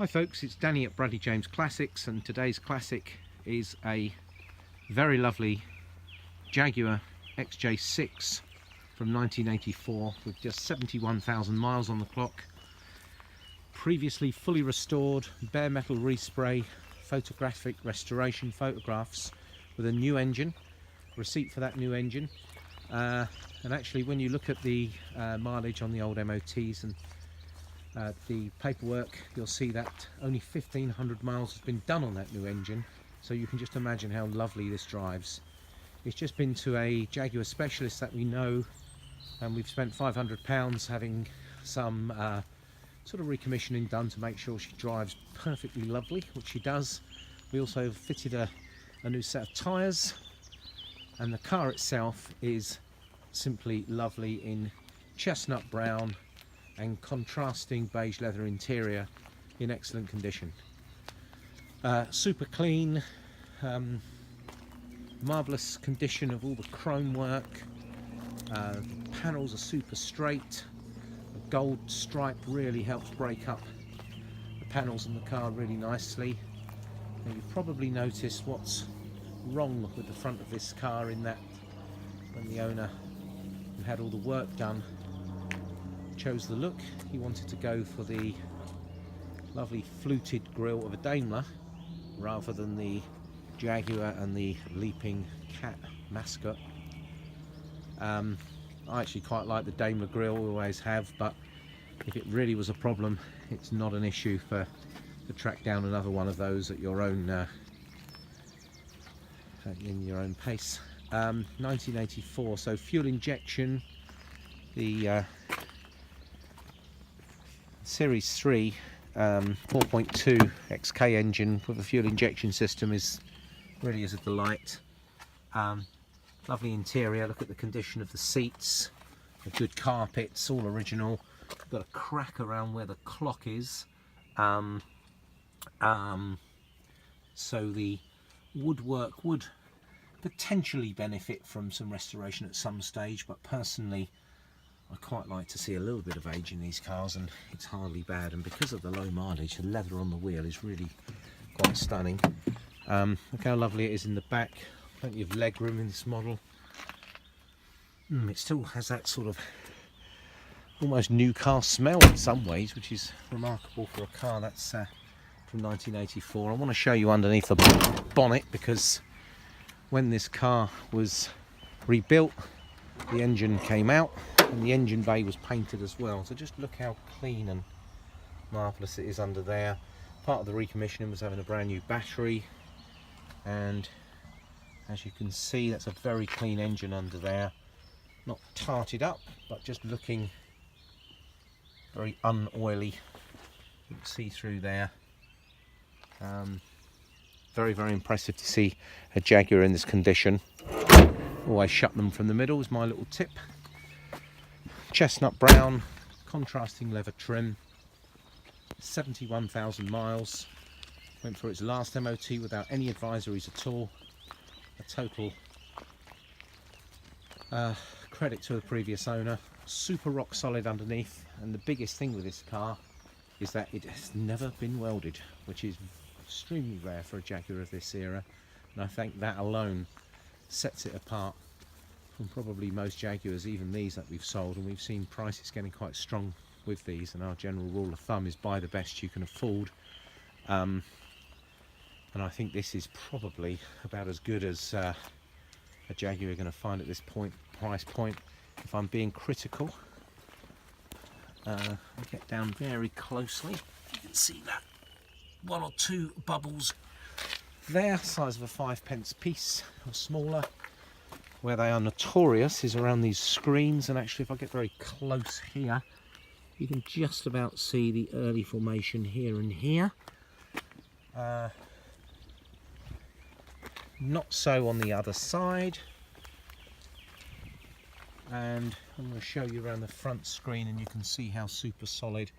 Hi folks, it's Danny at Bradley James Classics, and today's classic is a very lovely Jaguar XJ6 from 1984 with just 71,000 miles on the clock. Previously fully restored, bare metal respray, photographic restoration photographs with a new engine, receipt for that new engine. And actually when you look at the mileage on the old MOTs and the paperwork, you'll see that only 1,500 miles has been done on that new engine, so you can just imagine how lovely this drives. It's just been to a Jaguar specialist that we know, and we've spent £500 having some sort of recommissioning done to make sure she drives perfectly lovely, which she does. We also fitted a new set of tyres, and the car itself is simply lovely in chestnut brown and contrasting beige leather interior in excellent condition. Super clean, marvellous condition of all the chrome work. The panels are super straight. The gold stripe really helps break up the panels in the car really nicely. Now, you've probably noticed what's wrong with the front of this car, in that when the owner who had all the work done chose the look, he wanted to go for the lovely fluted grille of a Daimler rather than the Jaguar and the leaping cat mascot. I actually quite like the Daimler grille, always have, but if it really was a problem, it's not an issue to track down another one of those at your own in your own pace. 1984, so fuel injection, the Series 3 4.2 XK engine with a fuel injection system really is a delight. Lovely interior. Look at the condition of the seats, the good carpets, all original. Got a crack around where the clock is, so the woodwork would potentially benefit from some restoration at some stage, but personally I quite like to see a little bit of age in these cars, and it's hardly bad. And because of the low mileage, the leather on the wheel is really quite stunning. Look how lovely it is in the back. Plenty of leg room in this model. It still has that sort of almost new car smell in some ways, which is remarkable for a car that's from 1984. I want to show you underneath the bonnet, because when this car was rebuilt, the engine came out and the engine bay was painted as well. So just look how clean and marvellous it is under there. Part of the recommissioning was having a brand new battery, and as you can see, that's a very clean engine under there. Not tarted up, but just looking very unoily. You can see through there. Very, very impressive to see a Jaguar in this condition. Always shut them from the middle is my little tip. Chestnut brown, contrasting leather trim, 71,000 miles. Went for its last MOT without any advisories at all. A total credit to the previous owner. Super rock solid underneath, and the biggest thing with this car is that it has never been welded, which is extremely rare for a Jaguar of this era, and I think that alone sets it apart from probably most Jaguars, even these that we've sold. And we've seen prices getting quite strong with these, and our general rule of thumb is buy the best you can afford. And I think this is probably about as good as a Jaguar you're going to find at this price point. If I'm being critical, I'll get down very closely. You can see that one or two bubbles there, size of a 5p piece or smaller. Where they are notorious is around these screens, and actually if I get very close here, you can just about see the early formation here and here. Not so on the other side. And I'm going to show you around the front screen, and you can see how super solid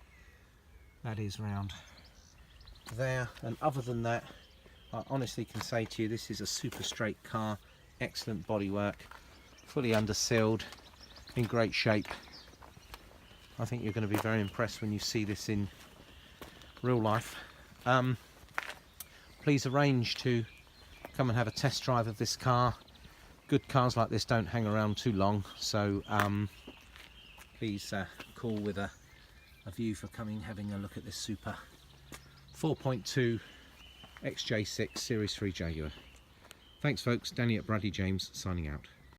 that is round there. And other than that, I honestly can say to you, this is a super straight car. Excellent bodywork, fully undersealed, in great shape. I think you're going to be very impressed when you see this in real life. please arrange to come and have a test drive of this car. Good cars like this don't hang around too long, so please call with a view for having a look at this super 4.2 XJ6 Series 3 Jaguar. Thanks folks, Danny at Bradley James signing out.